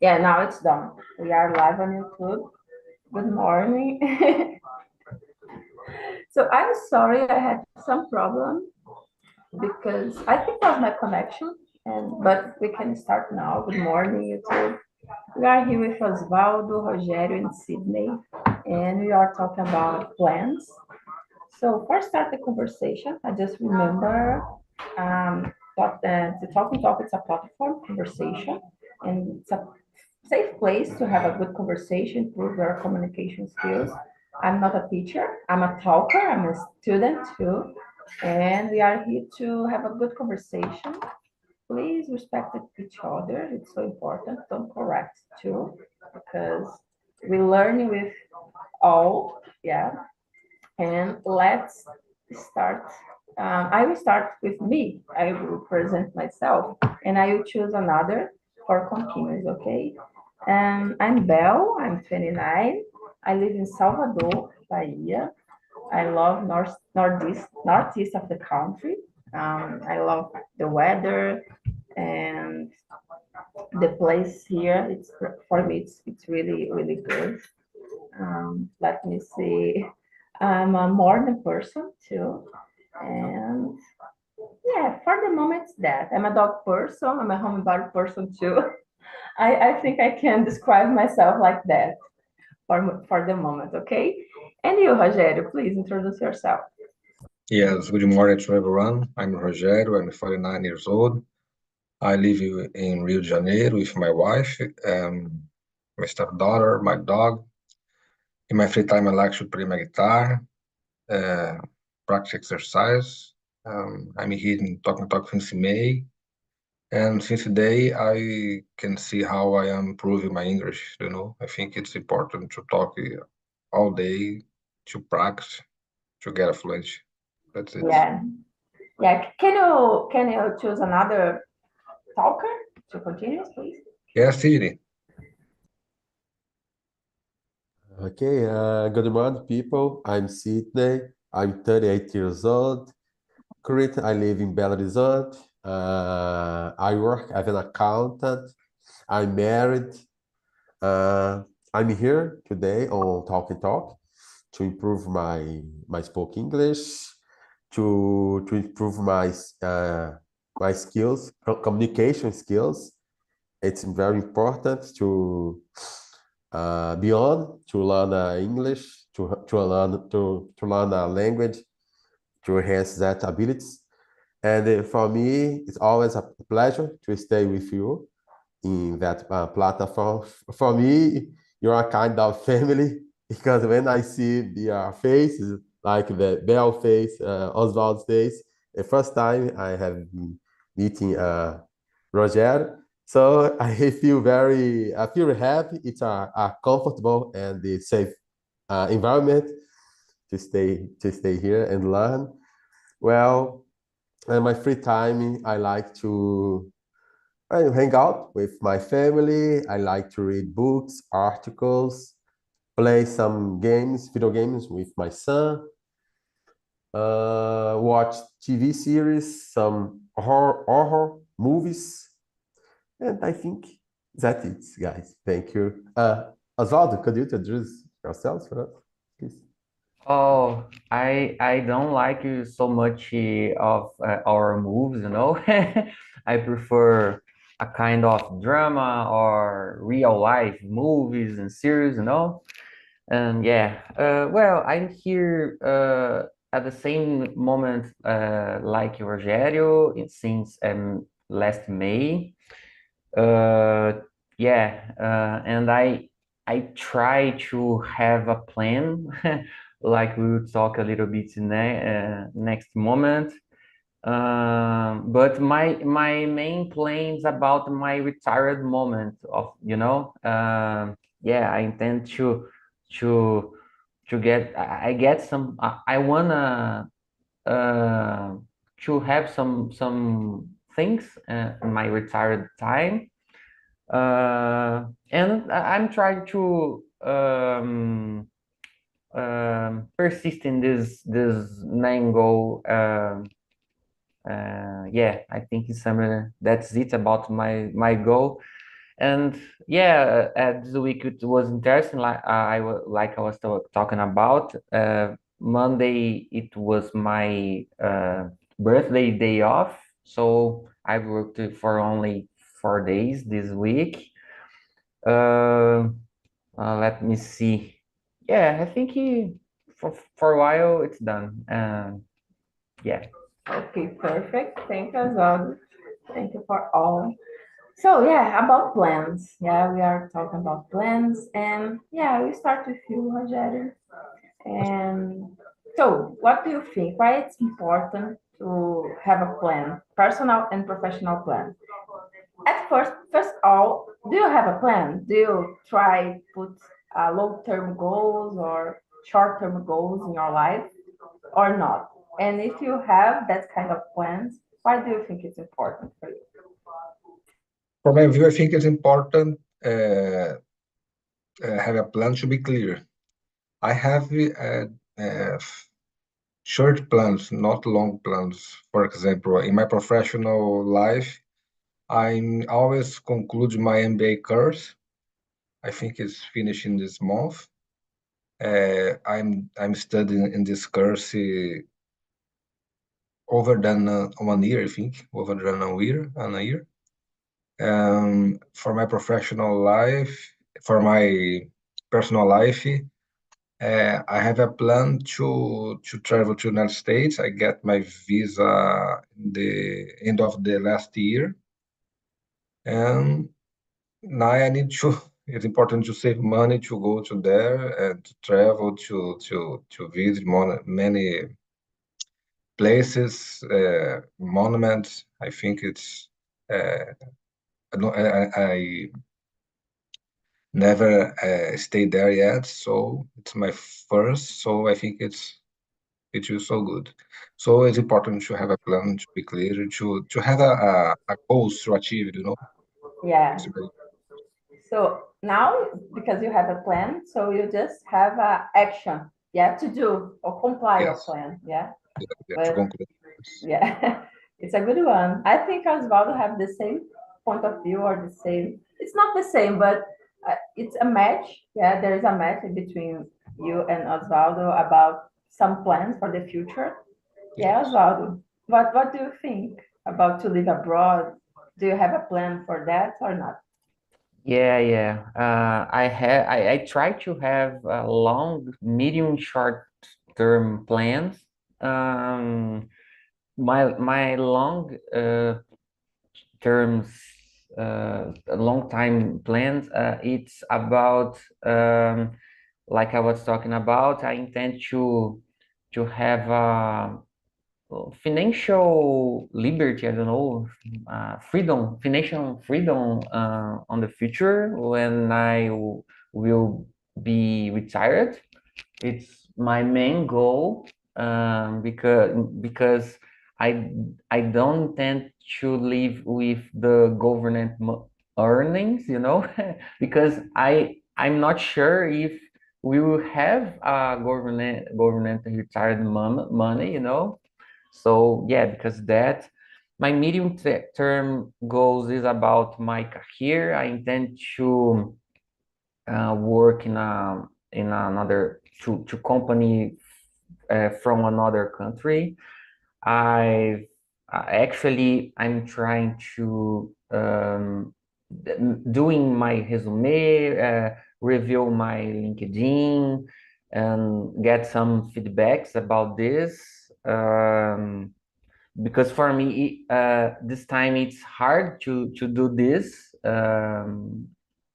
Yeah, now it's done. We are live on YouTube. Good morning. So I'm sorry I had some problem because I think that was my connection. And but we can start now. Good morning, YouTube. We are here with Osvaldo, Rogério, and Sydney, and we are talking about plans. So first start the conversation. I just remember the talking talk is a platform conversation, and it's a safe place to have a good conversation, improve your communication skills. I'm not a teacher. I'm a talker. I'm a student too, and we are here to have a good conversation. Please respect each other. It's so important. Don't correct too, because we learn with all. Yeah, and let's start. I will start with me. I will present myself, and I will choose another for continuous. Okay. I'm Belle. I'm 29. I live in Salvador, Bahia. I love northeast of the country. I love the weather and the place here. It's for me. It's really good. Let me see. I'm a morning person too. And yeah, for the moment, it's that. I'm a dog person. I'm a homebody person too. I think I can describe myself like that for the moment, okay? And you, Rogério, please introduce yourself. Yes, good morning to everyone. I'm Rogério. I'm 49 years old. I live in Rio de Janeiro with my wife, my stepdaughter, my dog. In my free time, I like to play my guitar, uh, practice exercise. I'm here in Talk since May, and since today I can see how I am improving my English. I think it's important to talk all day, to practice, to get a fluency. That's it. Yeah, yeah. Can you choose another talker to continue, please? Yes, Siri. Okay, good morning, people. I'm Sydney. I'm 38 years old. Currently, I live in Belo Horizonte. I work as an accountant. I'm married. Uh, I'm here today on Talk and Talk to improve my spoken English, to improve my skills, communication skills. It's very important to beyond to learn English, to learn a language, to enhance that abilities. And for me, it's always a pleasure to stay with you in that platform. For me, you're a kind of family because when I see their faces, like the Bell face, Oswald's face, the first time I have been meeting Roger, so I feel happy. It's a comfortable and a safe environment to stay here and learn. Well, in my free time, I hang out with my family. I like to read books, articles, play some games, video games with my son, watch TV series, some horror movies, and I think that's it, guys. Thank you. Osvaldo, could you introduce yourselves for us, please? Oh, I don't like so much of our movies, you know. I prefer a kind of drama or real life movies and series, you know. And yeah, well, I'm here at the same moment like Rogério since last May. Uh, yeah, and I try to have a plan, like we will talk a little bit next moment. But my main plans about my retired moment of, you know, yeah, I intend to I get some I wanna uh, to have some things in my retired time, and I'm trying to persist in this main goal. Yeah, I think that's it about my goal. And yeah, this week it was interesting. Like I was talking about. Monday it was my birthday day off, so I worked for only 4 days this week. Uh, Let me see. Yeah, I think for a while it's done. Yeah. Okay, perfect. Thank you, Oswaldo. Thank you for all. So yeah, about plans. Yeah, we are talking about plans, and yeah, we start with you, Rogério. And so, what do you think? Why it's important to have a plan, personal and professional plan? At first all, do you have a plan? Do you try put long-term goals or short-term goals in your life or not? And if you have that kind of plans, why do you think it's important for you? From my view, I think it's important have a plan to be clear. I have uh, short plans, not long plans. For example, in my professional life, I'm always conclude my MBA course. I think it's finishing this month. I'm studying in this course over than 1 year, I think, over than a year. For my professional life, for my personal life, I have a plan to travel to United States. I get my visa in the end of the last year, and now I need to. It's important to save money to go to there and to travel to visit many places, monuments. I think it's. I, don't- I never stayed there yet, so it's my first. So I think it is so good. So it's important to have a plan, to be clear, to have a goals to achieve. Yeah. It's very- So now, because you have a plan, so you just have a action, yeah, to do or comply your yes, plan, yeah. yeah, to But conclude. Yes. yeah, it's a good one. I think Osvaldo have the same point of view or the same. It's not the same, but it's a match. Yeah, there is a match between you and Osvaldo about some plans for the future. Yeah, Yes. Osvaldo, what do you think about to live abroad? Do you have a plan for that or not? Yeah, yeah. I try to have long, medium, short term plans. Um, my long terms, long time plans. It's about like I was talking about. I intend to have financial liberty, I don't know, freedom, financial freedom on the future when will be retired. It's my main goal, because I I don't intend to live with the government earnings, because I'm not sure if we will have government retired money, so yeah, because that my medium term goals is about my career. I intend to work in another to company from another country. I actually I'm trying to doing my resume, review my LinkedIn, and get some feedbacks about this. Because for me, this time it's hard to do this,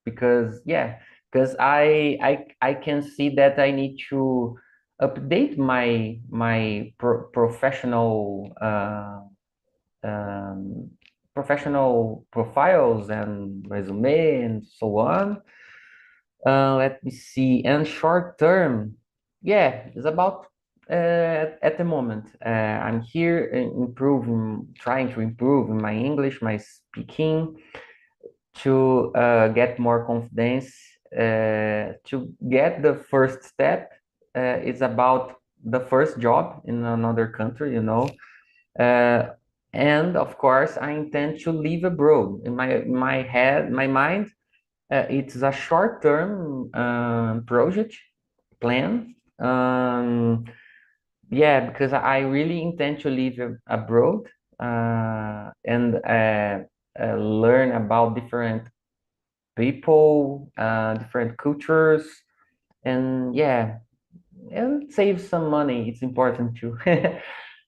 because yeah, because I can see that I need to update my professional um, professional profiles and resume and so on. Let me see. And short term, yeah, it's about at the moment. I'm here improving, trying to improve in my English, my speaking, to get more confidence, to get the first step. It's about the first job in another country, uh, and of course, I intend to live abroad. In my head, my mind, It's a short-term project plan. Yeah, because I really intend to live abroad and learn about different people, different cultures, and yeah, and save some money. It's important too.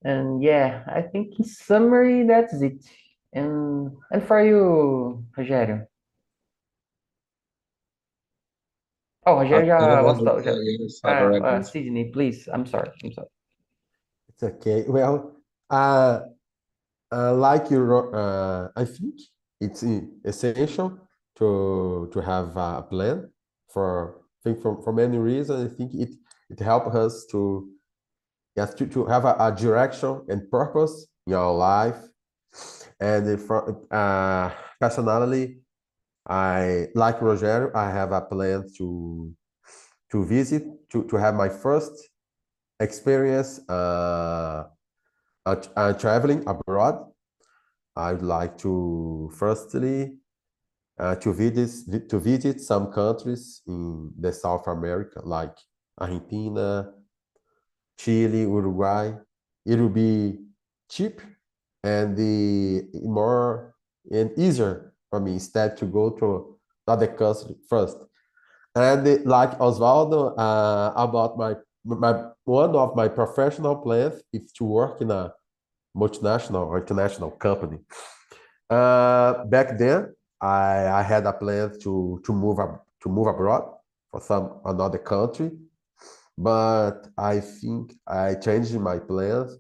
And yeah, I think in summary, that's it. And for you, Rogério? Oh, Rogério I've já already, gostou. Já. yes, I've already. Sydney, please. I'm sorry. I'm sorry. It's okay. Well, like you, I think it's essential to have a plan for I think for many reasons. I think it helps us to yes to have a direction and purpose in our life. And for personally, I like Rogério. I have a plan to visit to have my first experience traveling abroad. I'd like to firstly to visit some countries in the South America, like Argentina, Chile, Uruguay. It will be cheap and the more and easier for me instead to go to other country first. And like Osvaldo, about my one of my professional plans is to work in a multinational or international company. Back then, I had a plan to move abroad for some another country, but I think I changed my plans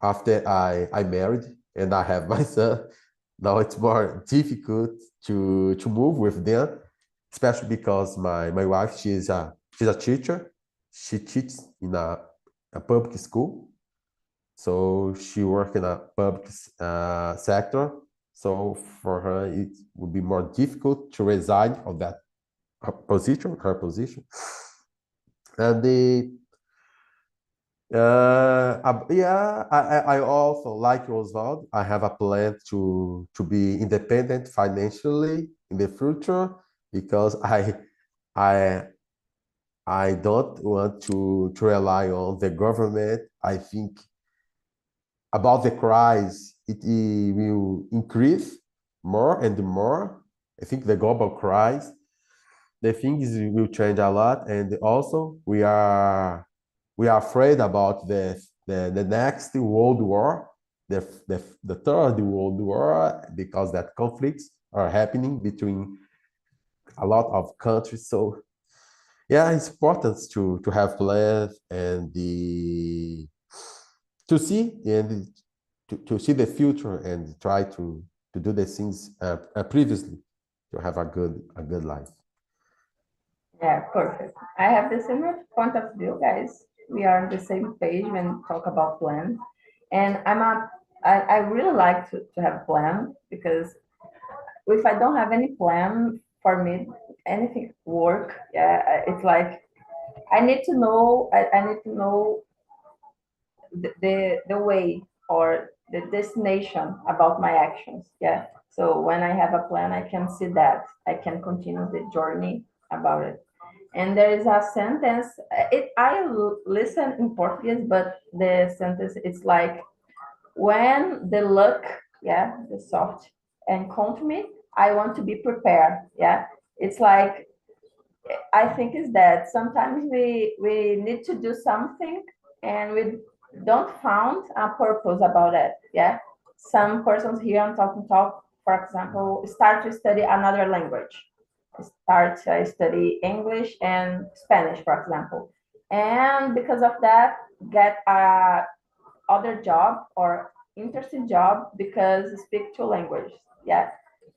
after I married and I have my son. Now it's more difficult to move with them, especially because my wife she's a teacher. She teaches in a public school, so she works in a public sector. So for her, it would be more difficult to resign on that her position. And yeah, I also like Oswald. I have a plan to be independent financially in the future because I I don't want to rely on the government. I think about the crisis, it will increase more and more. I think the global crisis, the things will change a lot, and also we are afraid about the next world war, the third world war, because that conflicts are happening between a lot of countries. So yeah, it's important to have plans and the to see and to see the future and try to do the things previously to have a good life. Yeah, perfect. I have the same point of view, guys. We are on the same page when talk about plans. And I really like to have plan because if I don't have any plan for me, anything work. Yeah, it's like I need to know the way or the destination about my actions. Yeah. So when I have a plan, I can see that I can continue the journey about it. And there is a sentence. Listen in Portuguese, but the sentence it's like when the luck, yeah, the soft encounter me, I want to be prepared. Yeah. It's like I think is that sometimes we need to do something and we don't found a purpose about it. Yeah, some persons here on Talk, for example, start to study another language, start to study English and Spanish, for example, and because of that, get a other job or interesting job because you speak two languages. Yeah,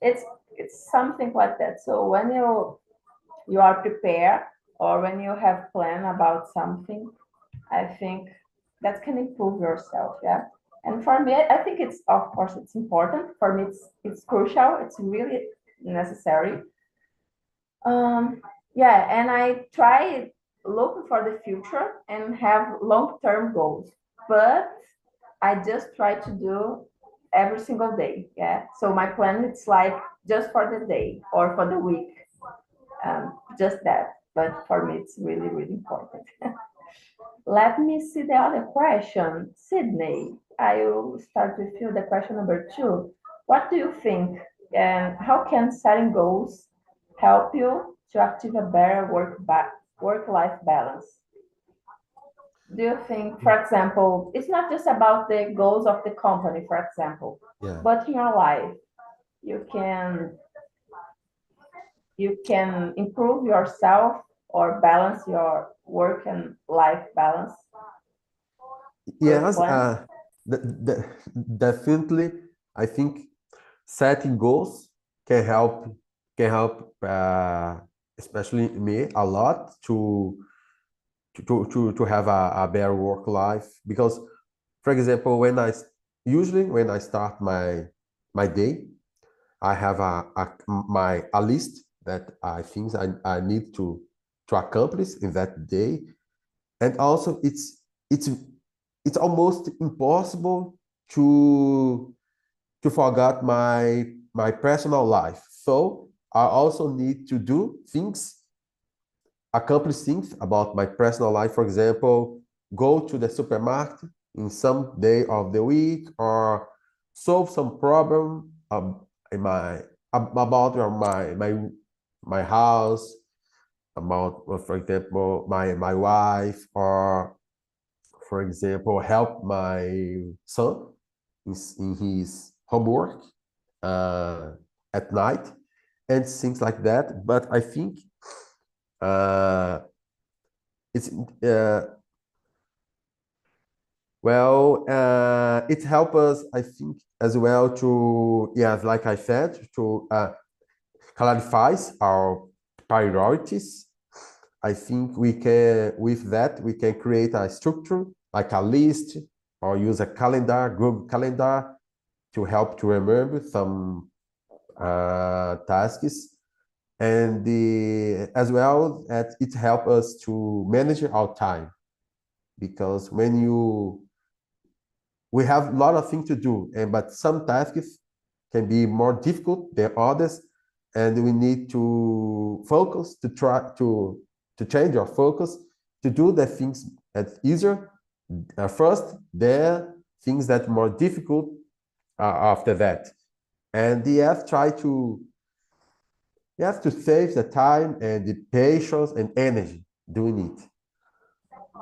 it's it's something like that. So when you are prepared or when you have plan about something, I think that can improve yourself. Yeah. And for me, I think it's of course it's important. For me, it's crucial. It's really necessary. Yeah, and I try looking for the future and have long-term goals, but I just try to do every single day. Yeah. So my plan it's like just for the day or for the week. just that. But for me, it's really, really important. Let me see the other question. Sydney, I will start with you. The question number 2. What do you think and how can setting goals help you to achieve a better work-life balance? Do you think, for example, it's not just about the goals of the company, for example, Yeah. but in your life, you can improve yourself or balance your work and life balance? Yes, Plan? definitely. I think setting goals can help, especially me, a lot to have a better work life. Because, for example, usually when I start my day, I have a list that I things I need to accomplish in that day. And also it's almost impossible to forget my personal life. So I also need to accomplish things about my personal life. For example, go to the supermarket in some day of the week, or solve some problem in about my house, about, for example, my wife, or, for example, help my son in his homework uh, at night, and things like that. But I think uh, it's it helps us, I think, as well to, yes, like I said, to clarify our priorities. I think with that, we can create a structure, like a list, or use a calendar, Google Calendar, to help to remember some tasks. And as well, that it helps us to manage our time. Because we have a lot of things to do, but some tasks can be more difficult than others, and we need to focus, to try to change our focus, to do the things that easier first, then things that more difficult after that. And you have to save the time and the patience and energy doing it.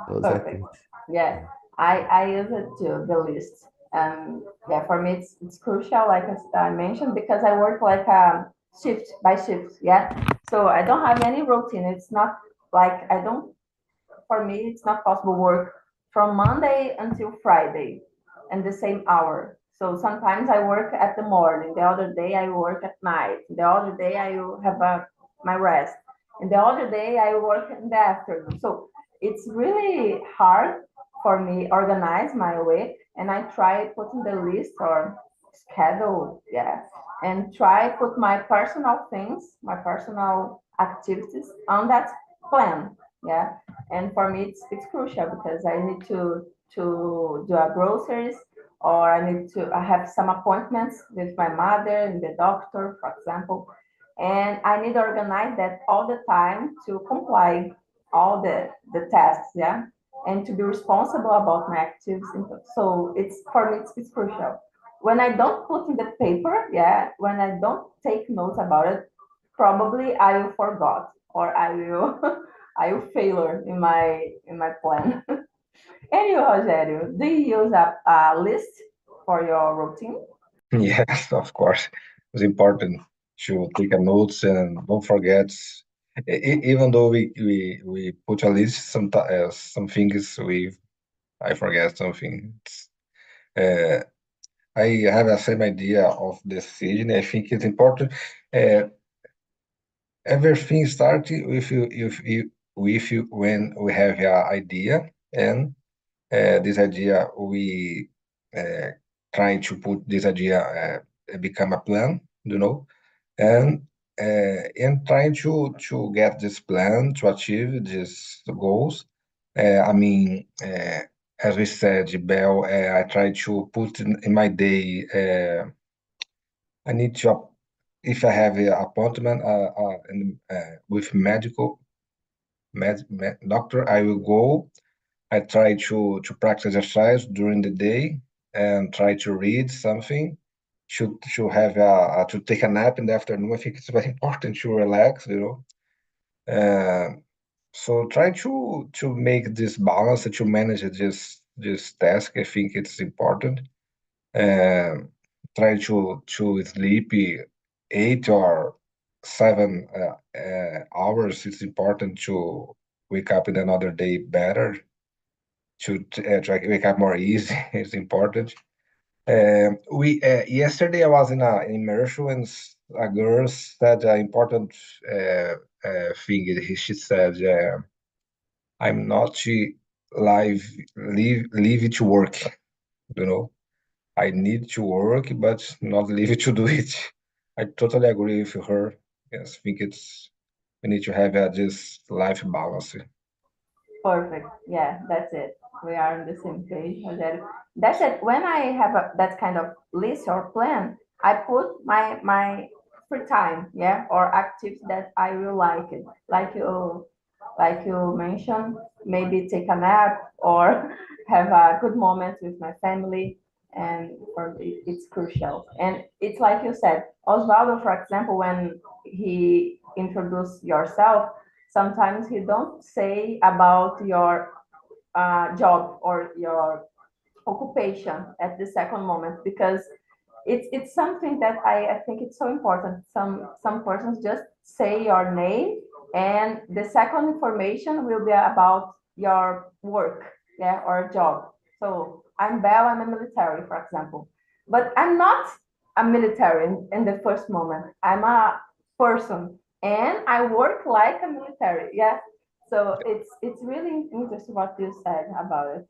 So Perfect. Yeah, I use it too, the list. Yeah, for me it's crucial, like as I mentioned, because I work like shift by shift. Yeah, so I don't have any routine. It's not like I don't. For me, it's not possible work from Monday until Friday, and the same hour. So sometimes I work at the morning. The other day I work at night. The other day I will have my rest, and the other day I work in the afternoon. So it's really hard for me organize my week, and I try putting the list or schedule, yeah, and try put my personal things, my personal activities on that plan, yeah. And for me it's crucial because I need to do a groceries, or I have some appointments with my mother and the doctor, for example, and I need to organize that all the time to comply all the tasks, yeah, and to be responsible about my activities. So it's for me it's crucial. When I don't put in the paper, yeah, when I don't take notes about it, probably I will forgot, or I will I will failure in my plan. And you, Rogério, do you use a list for your routine? Yes, of course. It's important to take a notes and don't forget. Even though we put a list, some things I forget something. Uh, I have the same idea of decision. I think it's important. Uh, Everything starts with you when we have an idea, and this idea we uh, trying to put this idea become a plan, and trying to get this plan to achieve these goals. I mean, as we said, Bell, I try to put in my day. I need to if I have an appointment with doctor, I will go. I try to practice exercise during the day and try to read something. Should have to take a nap in the afternoon. I think it's very important to relax, you know. So try to make this balance, to manage this task. I think it's important. Um, Try to sleep 8 or 7 hours. It's important to wake up in another day better. To try to wake up more easy. It's important. We Yesterday I was in an immersion and a girl said an important thing. She said, "I'm not leave it to work. You know, I need to work, but not leave it to do it." I totally agree with her. Yes, I think we need to have this life balance. Perfect. Yeah, that's it. We are on the same page. That's it. When I have that kind of list or plan, I put my free time, yeah, or activities that I will like it. Like you mentioned, maybe take a nap or have a good moment with my family. And for me, it's crucial. And it's like you said, Osvaldo, for example, when he introduced yourself, sometimes you don't say about your job or your occupation at the second moment because it's something that I think it's so important. Some persons just say your name and the second information will be about your work, yeah, or job. So I'm Belle, I'm a military, for example. But I'm not a military in the first moment. I'm a person and I work like a military, yeah. So it's really interesting what you said about it.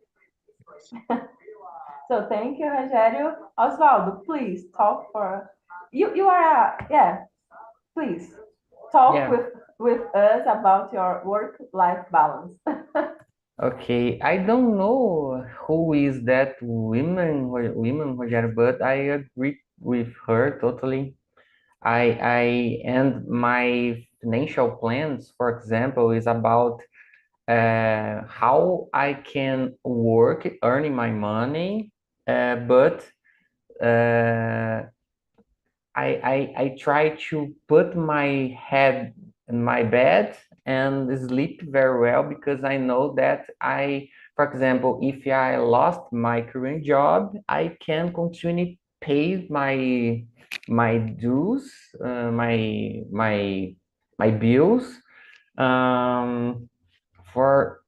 So thank you, Rogério. Osvaldo, please talk for you. You are yeah. Please talk Yeah. with us about your work-life balance. Okay, I don't know who is that women, Rogério, but I agree with her totally. I and my financial plans, for example, is about how I can work earning my money, but uh, I try to put my head in my bed and sleep very well because I know that for example, if I lost my current job, I can continue pay my dues, my bills, um, for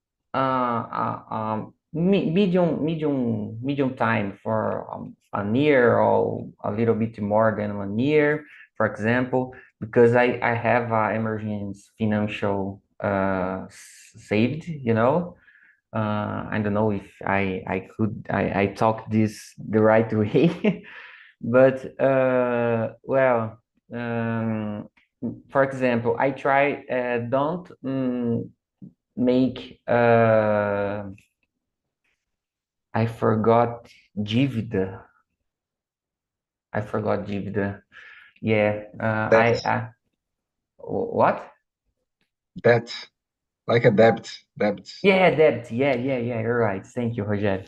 medium time for a year or a little bit more than 1 year, for example, because I have emergency financial saved, you know. I don't know if I talk this the right way, but well, for example, I try don't make I forgot dívida. I forgot dívida. Yeah, Debt, what? debt, like a debt. Yeah, debt. Yeah, you're right. Thank you, Roger.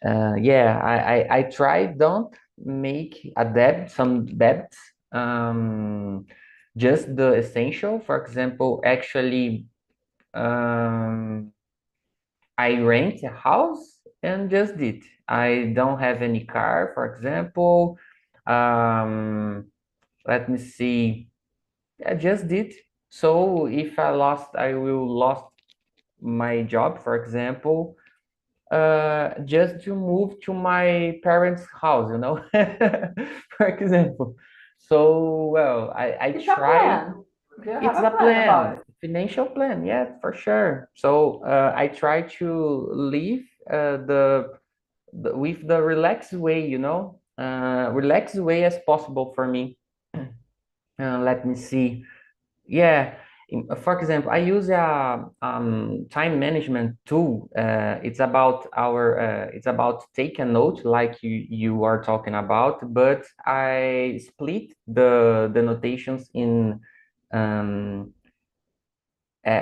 Yeah, I try don't make some debts. Just the essential. For example, actually, um, I rent a house and just did. I don't have any car, for example. Um, Let me see. I just did. So if I will lost my job, for example, just to move to my parents' house, you know, for example. So, well, I It's a try. plan. Do you have It's a a plan about plan, it? financial plan, yeah, for sure. So I try to live with the relaxed way, you know, relaxed way as possible for me. Let me see. Yeah, For example, I use a time management tool. It's about take a note like you are talking about, but I split the notations in um,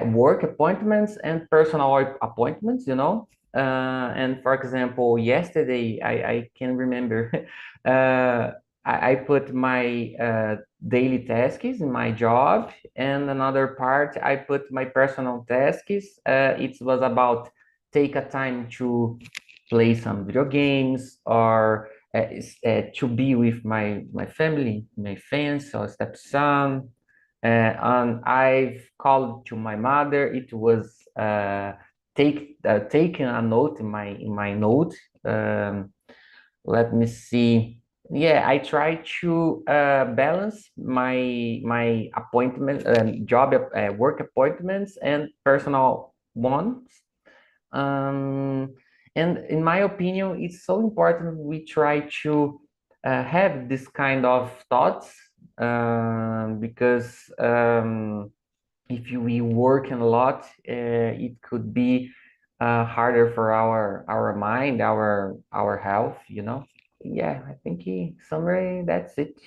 work appointments and personal appointments, you know. And for example, yesterday, I can remember, I put my daily tasks in my job, and another part, I put my personal tasks. It was about take a time to play some video games or to be with my family, my fiance or stepson, and I've called to my mother. It was taking a note in my note. Let me see. Yeah, I try to balance my appointment, job, work appointments and personal ones. Um, and in my opinion, it's so important we try to have this kind of thoughts, because if we work a lot, it could be harder for our mind, our health, you know. Yeah, I think in summary, that's it.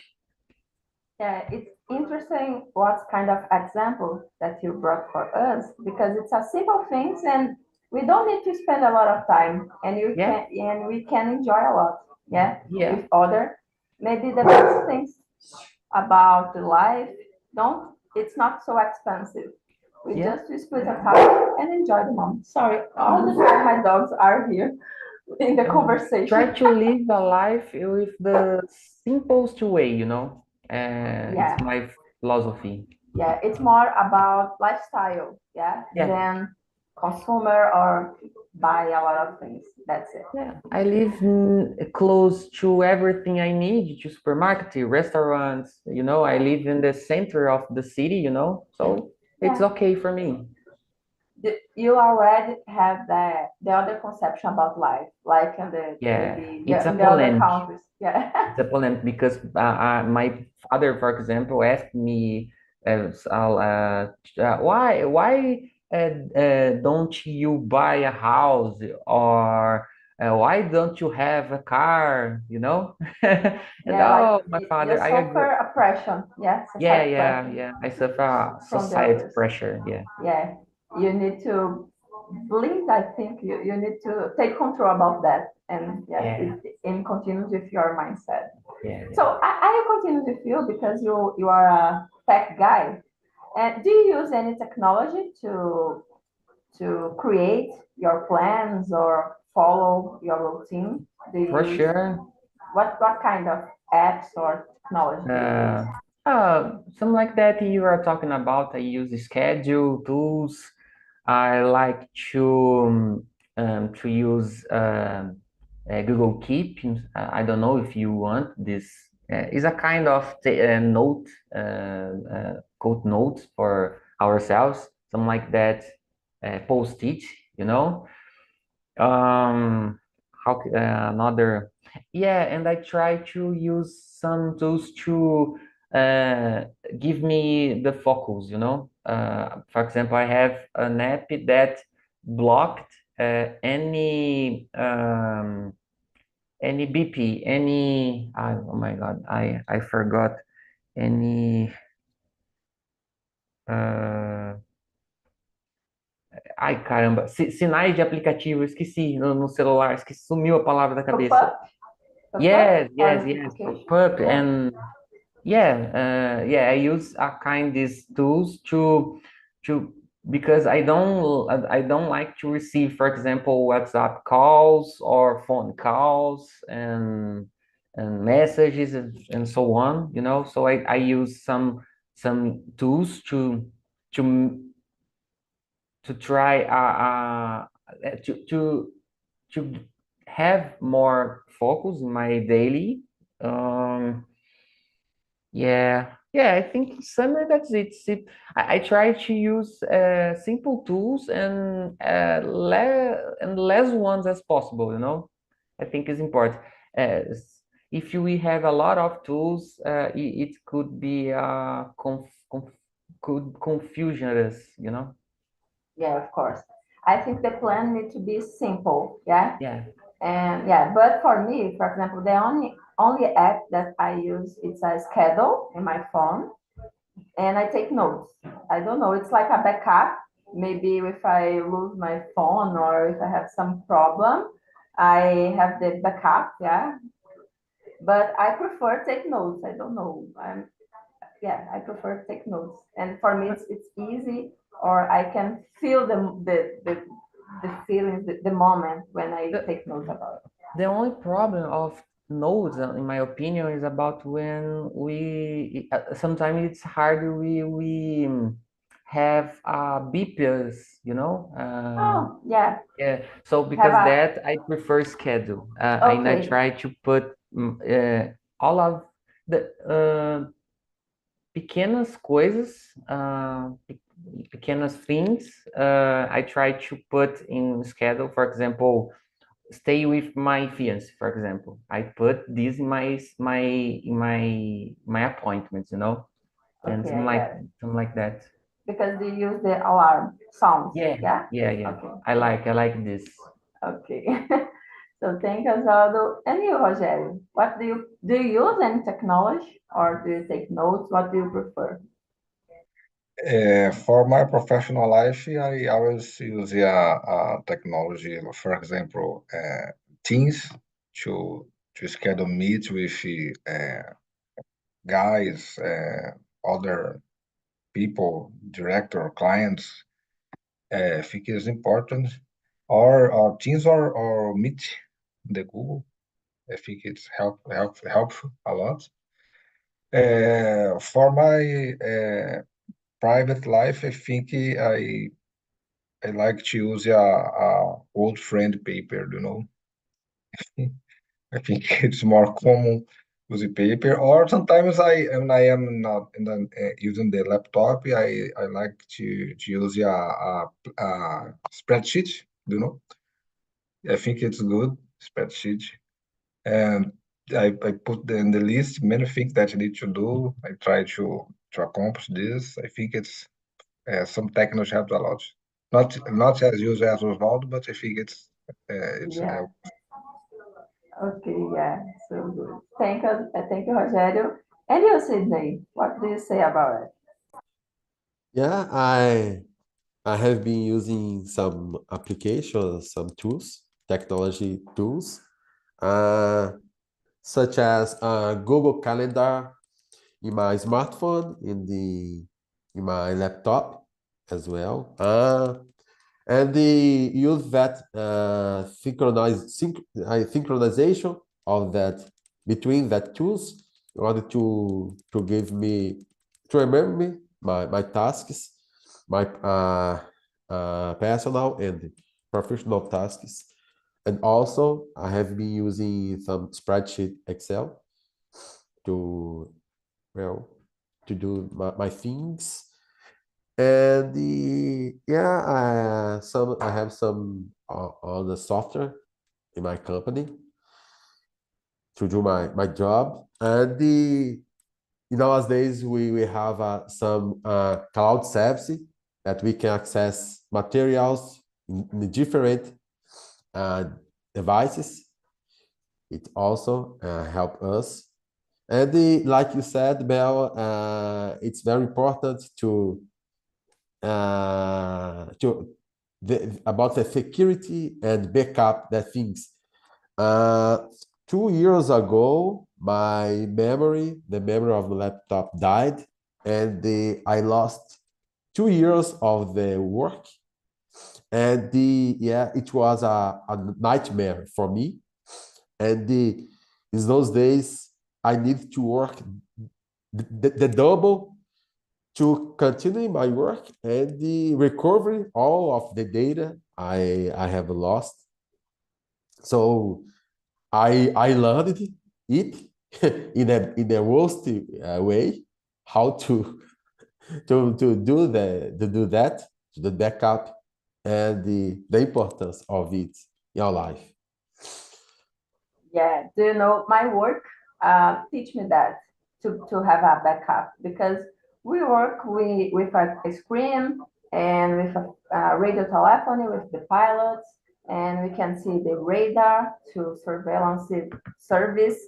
Yeah, it's interesting what kind of example that you brought for us because it's a simple things and we don't need to spend a lot of time and you Yeah, can and we can enjoy a lot. Yeah, yeah, with other. Maybe the best things about the life don't it's not so expensive. We yeah. just split a time and enjoy the moment. Sorry, all the time my dogs are here in the Try conversation. to live a life with the simplest way, you know. It's Yeah. my philosophy. Yeah, it's more about lifestyle, yeah, Yeah, than consumer or buy a lot of things. That's it. yeah. I live close to everything I need, to supermarket, restaurants, you know. I live in the center of the city, you know, so it's Yeah. okay for me. You already have the other conception about life, like in the Yeah, maybe it's a in the other polemic. countries. Yeah. It's a polemic because my father, for example, asked me, why don't you buy a house, or why don't you have a car, you know? And Yeah, like oh, my you father, I agree. suffer oppression, yeah, Yeah, society yeah, pressure yeah. I suffer from the society others. pressure. Yeah, Yeah, you need to blink. I think you need to take control about that, and yeah, yeah, it continues with your mindset. yeah, yeah. So I continue with you because you are a tech guy. And do you use any technology to create your plans or follow your routine? Do you For use sure. what kind of apps or technology do you use? Uh, Something like that you are talking about. I use the schedule tools. I like to use Google Keep. I don't know if you want this. It's a kind of note, code notes for ourselves, something like that. Post-it, you know. Um, another? Yeah, and I try to use some tools to uh, give me the focus, you know. For example, I have an app that blocked any BP, oh my God, I forgot any. Uh, Ai, caramba, sinais de aplicativo, esqueci no celular, esqueci, sumiu a palavra da cabeça. Pop-up Yes, or yes, yes, notification? pop Yeah. and yeah, I use a kind these tools to because I don't like to receive, for example, WhatsApp calls or phone calls and messages and so on, you know. So I use some tools to to try to have more focus in my daily. Um, yeah, I think in summary that's it. I try to use simple tools and less ones as possible, you know. I think is important. If we have a lot of tools, it could be could confuse us, you know? Yeah, of course. I think the plan need to be simple. Yeah. Yeah. And yeah, but for me, for example, the only app that I use is a schedule in my phone, and I take notes. I don't know, it's like a backup. Maybe if I lose my phone or if I have some problem, I have the backup. Yeah, but I prefer take notes. I don't know. Yeah, I prefer take notes, and for me, it's easy, or I can feel the feelings, the moment when I The, take notes about it. the only problem of nodes, in my opinion, is about when sometimes it's hard we have beepers, you know? Oh, yeah. Yeah, so Have because a that I prefer schedule, and I okay. try to put all of the pequenas coisas, pequenas things, I try to put in schedule. For example, stay with my fiance, for example. I put this in my appointments, you know, and Okay, I get it. something like that. Because they use the alarm sounds. Yeah, Yeah. yeah. Okay. I like this. Okay. So thank you, Osvaldo. And you, Rogério, what do you use any technology or do you take notes? What do you prefer? For my professional life, I always use technology, for example, Teams to schedule meet with guys, other people, director, clients. I think is important. Or Teams or Meet, the Google. I think it's helpful a lot. For my private life, I think I like to use a old friend paper, you know. I think it's more common using paper. Or sometimes when I am not using the laptop, I like to use a spreadsheet, you know. I think it's good spreadsheet, and I put in the list many things that I need to do. I try to accomplish this. I think it's some technology helps a lot. Not as used as Osvaldo, but I think it's Yeah. Okay. Yeah. So good. Thank you, Rogério. And you, Sydney, what do you say about it? Yeah, I have been using some applications, some tools, technology tools, uh, such as Google Calendar in my smartphone, in my laptop as well. And the use that synchronization of that between that tools in order to give me to remember me my tasks, my personal and professional tasks. And also I have been using some spreadsheet Excel to well to do my things. And some I have some on the software in my company to do my job. And nowadays we have some cloud service that we can access materials in different uh, devices. It also help us. And like you said, Bell, it's very important about the security and backup the things. Uh, 2 years ago, the memory of the laptop died, and I lost 2 years of the work. And it was a nightmare for me. And in those days, I need to work the double to continue my work and the recovery all of the data I have lost. So I learned it in a worst way how to do that, the backup and the importance of it in your life. Yeah. Do you know my work teach me that to have a backup because we work with a screen and with a radio telephony with the pilots, and we can see the radar to surveillance service.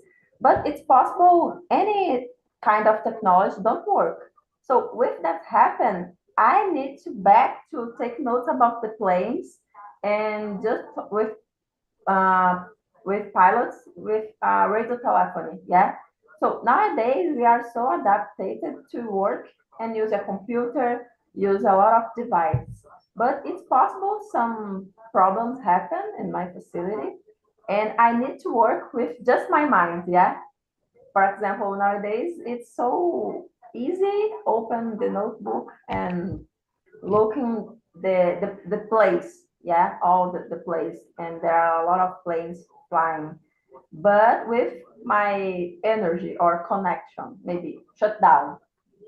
But it's possible any kind of technology don't work. So with that happen, I need to back to take notes about the planes and just uh, with pilots with radio telephony. Yeah. So nowadays we are so adapted to work and use a computer, use a lot of devices. But it's possible some problems happen in my facility, and I need to work with just my mind. Yeah. For example, nowadays it's so easy. Open the notebook and looking the place, yeah, all the place, and there are a lot of planes flying. But with my energy or connection, maybe shut down.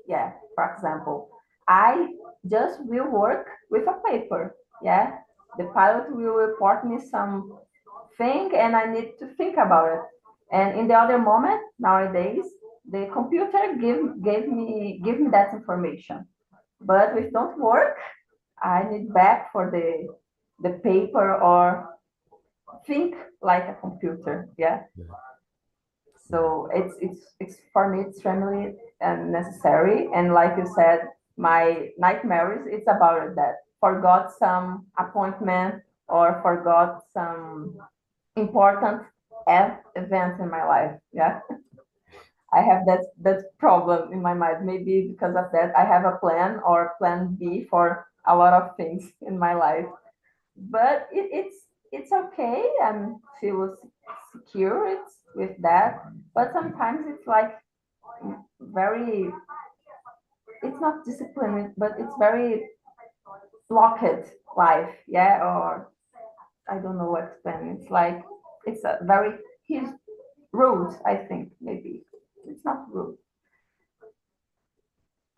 Yeah, for example, I just will work with a paper. Yeah, the pilot will report me some thing, and I need to think about it. And in the other moment, nowadays, the computer give me that information. But if don't work, I need back for the paper or think like a computer. Yeah. So it's for me extremely necessary. And like you said, my nightmares it's about that. Forgot some appointment or forgot some important event in my life. Yeah. I have that problem in my mind. Maybe because of that, I have a plan or plan B for a lot of things in my life. But it's okay. I'm feel secure with that. But sometimes it's like very. It's not disciplined, but it's very blocked life. Yeah, or I don't know what to explain. It's like it's a very his rules. I think maybe it's not rude.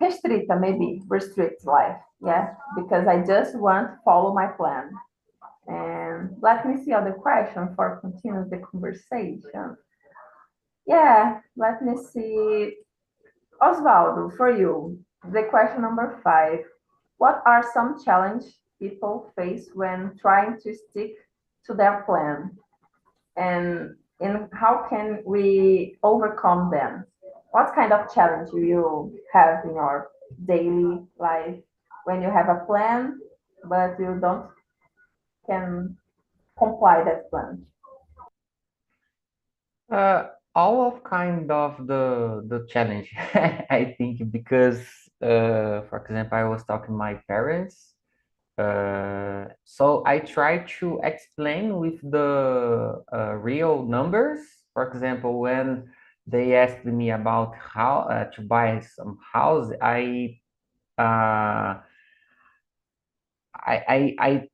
Restrita, maybe restrict life. Yeah, because I just want to follow my plan. And let me see other question for continue the conversation. Yeah, let me see. Osvaldo, for you, the question number 5. What are some challenges people face when trying to stick to their plan? And how can we overcome them? What kind of challenge do you have in your daily life when you have a plan, but you don't can comply that plan? Uh, all of kind of the challenge, I think, because for example, I was talking to my parents. So I try to explain with the real numbers. For example, when they asked me about how to buy some house, uh, I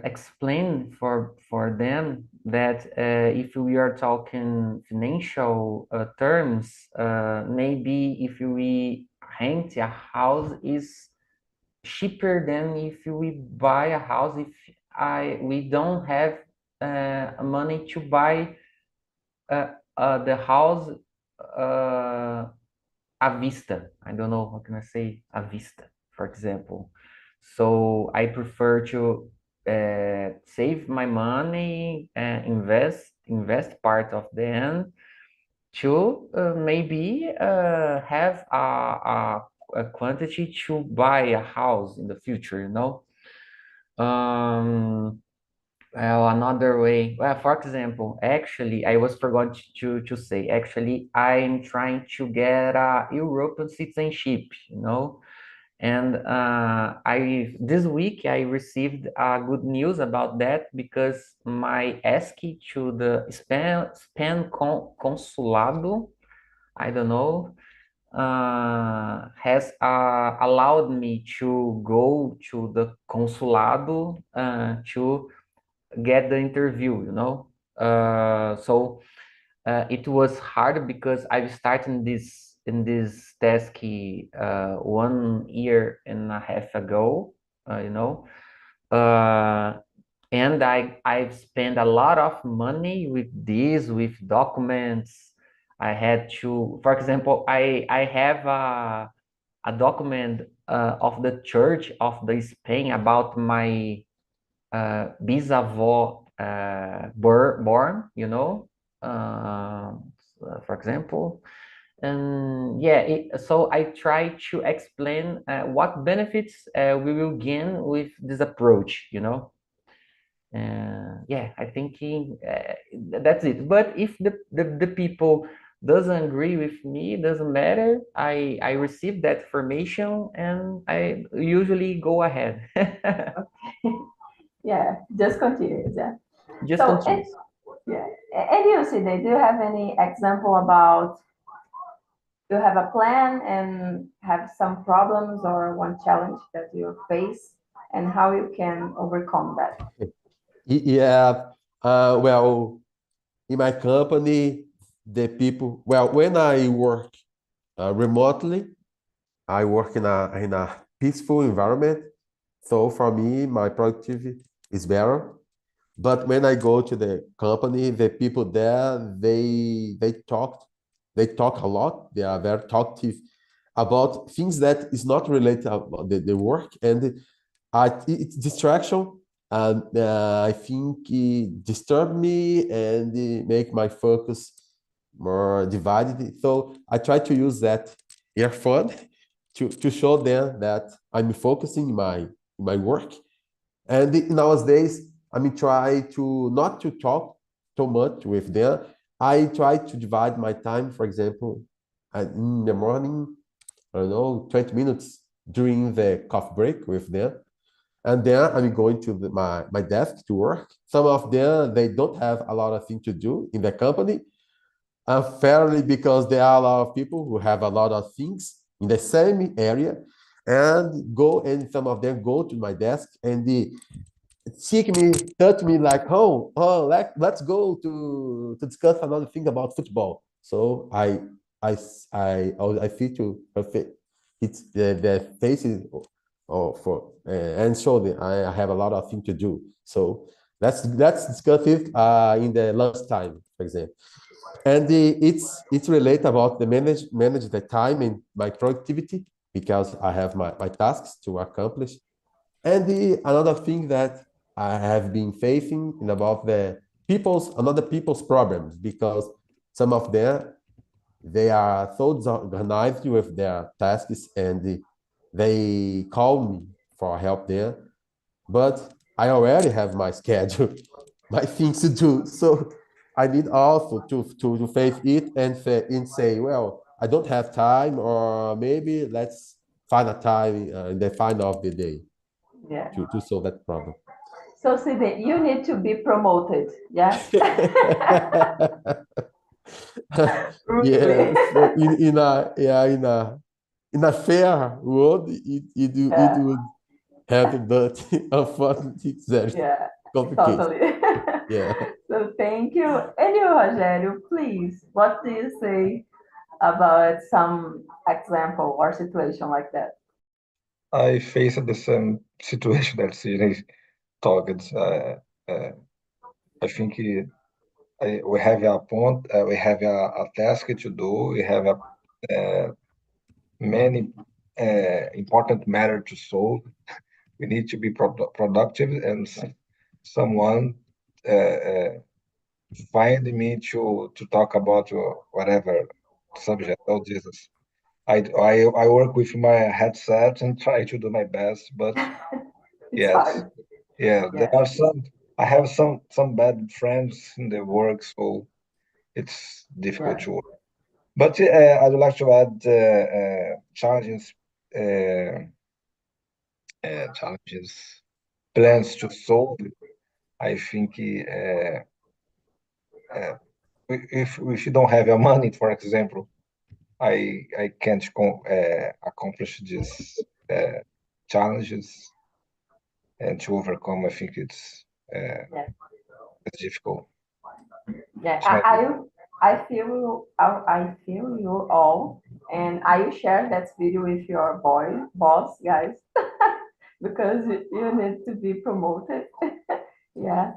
explain for them that if we are talking financial terms, maybe if we rent a house is cheaper than if we buy a house if we don't have money to buy the house uh, à vista. I don't know how can I say à vista, for example. So I prefer to save my money and invest part of them to maybe have a quantity to buy a house in the future, you know. Well, another way, well, for example, actually, I was forgot to say, actually, I'm trying to get a European citizenship, you know. And I this week I received good news about that because my ASCII to the Spain consulado, I don't know, has allowed me to go to the consulado to get the interview, you know. So it was hard because I started in this task 1 year and a half ago, you know. And I've spent a lot of money with this, with documents. I had to, for example, I have a document of the church of the Spain about my bisavó born, you know, for example. And yeah, so I try to explain what benefits we will gain with this approach, you know. Yeah, I think that's it. But if the people doesn't agree with me, doesn't matter. I receive that information and I usually go ahead. Yeah, just continue. Yeah. Just So, continue. yeah. And you, Sidney, do you have any example about you have a plan and have some problems or one challenge that you face and how you can overcome that? Yeah, well, in my company, the people, well, when I work remotely, I work in a peaceful environment. So for me, my productivity is better. But when I go to the company, the people there, they talk a lot. They are very talkative about things that is not related about the work, and it's distraction, and I think it disturb me and make my focus more divided. So I try to use that earphone to show them that I'm focusing my work. And nowadays, I mean, try to not to talk too much with them. I try to divide my time, for example, in the morning, I don't know, 20 minutes during the coffee break with them. And then I'm going to my desk to work. Some of them, they don't have a lot of things to do in the company. Fairly because there are a lot of people who have a lot of things in the same area and some of them go to my desk and seek me, touch me like, let's go to discuss another thing about football. So I, I feel to it's the faces for and show that I have a lot of things to do. So let's discuss it in the lunchtime, for example. And it's related about the manage the time and my productivity because I have my tasks to accomplish. And another thing that I have been facing in about the another people's problems because some of them they are so disorganized with their tasks and they call me for help there, but I already have my schedule, my things to do. So I need also to face it and say, well, I don't have time, or maybe let's find a time in the final of the day Yeah. to solve that problem. So, Sidney, you need to be promoted. Yeah. Really. Yeah, so in a fair world, it Yeah. would happen, but unfortunately, it's very Yeah. complicated. Totally. Yeah. So thank you. And you, Rogério, please, what do you say about some example or situation like that? I faced the same situation that Sydney talked. Uh, I think we have a point, we have a task to do. We have many important matter to solve. We need to be productive, and someone uh, uh, find me to talk about whatever subject. Oh Jesus, I work with my headset and try to do my best, but It's yes, hard. yeah, there Yeah. are some. I have some bad friends in the work, so it's difficult Right. to work. But I'd like to add challenges, uh, challenges, plans to solve. I think uh, if you don't have your money, for example, I can't accomplish these challenges and to overcome. I think Yeah. it's difficult. Yeah. It's my view. I feel you. I feel you all, and I share that video with your boss, guys, because you need to be promoted. Yeah.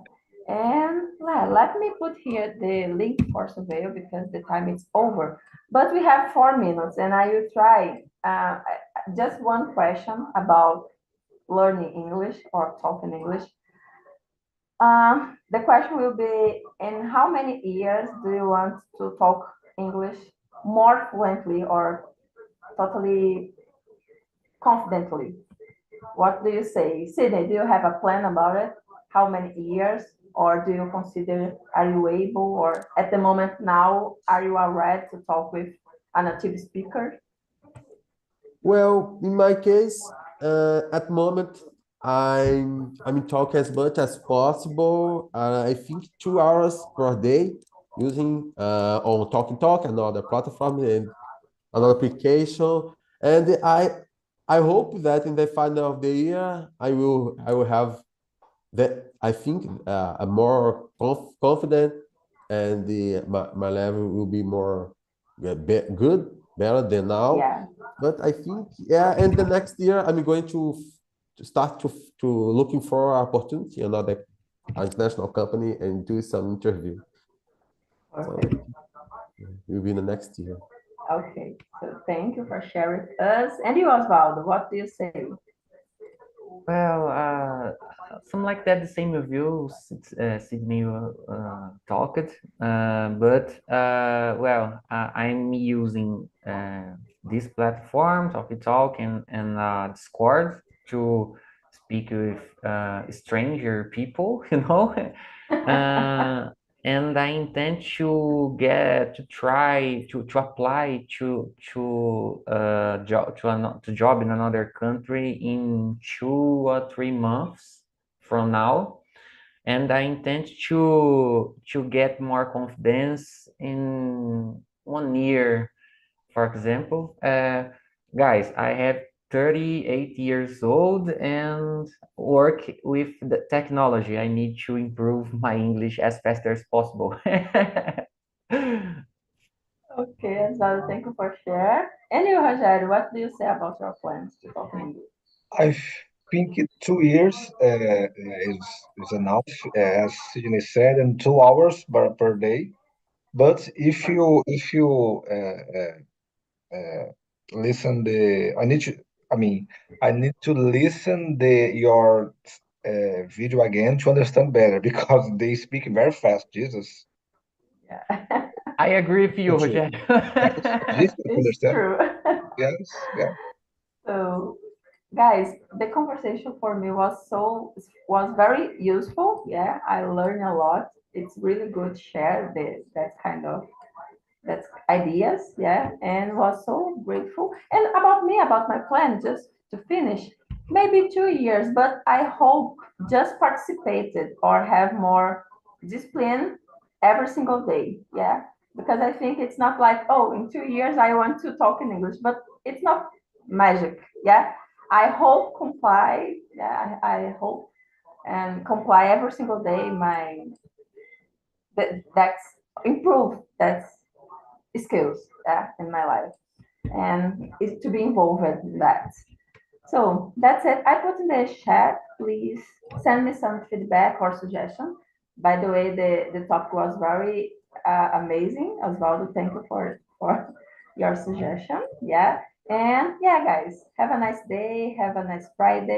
And let me put here the link for Surveyor because the time is over. But we have 4 minutes, and I will try just one question about learning English or talking English. The question will be, in how many years do you want to talk English more fluently or totally confidently? What do you say? Sydney, do you have a plan about it? How many years? Or do you consider, are you able, or at the moment now, are you already to talk with a native speaker? Well, in my case, at the moment, I'm talking as much as possible. I think 2 hours per day using on Talk, another platform and another application. And I hope that in the final of the year, I will have that I think a more confident and my level will be more good, better than now. Yeah. But I think, yeah, and the next year I'm going to start to looking for opportunity, another international company and do some interview. So Okay. it will be the next year. Okay. So thank you for sharing with us. And you, Osvaldo, what do you say? Well, something like that, the same with you, Sydney talked, but I'm using this platform, Talk, and Discord to speak with stranger people, you know, and I intend to try to apply to job in another country in 2 or 3 months from now, and I intend to get more confidence in 1 year, for example. Guys, I have 38 years old and work with the technology. I need to improve my English as fast as possible. Okay, Osvaldo, thank you for sharing. And you, Rogério, what do you say about your plans to talk in English? I think 2 years is enough, as Sidney said, and 2 hours per day. But if you listen I need to listen your video again to understand better because they speak very fast. Jesus, Yeah, I agree with you, don't you? Rogério. Difficult to it's understand. true. Yes, yeah. So, guys, the conversation for me was very useful. Yeah, I learned a lot. It's really good to share that kind of that's ideas. Yeah, and was so grateful. And about me, about my plan, just to finish, maybe 2 years, but I hope just participated or have more discipline every single day. Yeah, because I think it's not like, oh, in 2 years I want to talk in English, but it's not magic. Yeah, I hope comply. Yeah, I hope and comply every single day. That's improve that's skills, yeah, in my life, and is to be involved in that. So that's it. I put in the chat. Please send me some feedback or suggestion. By the way, the topic was very amazing. Osvaldo, thank you for your suggestion. Yeah. And yeah, guys, have a nice day. Have a nice Friday.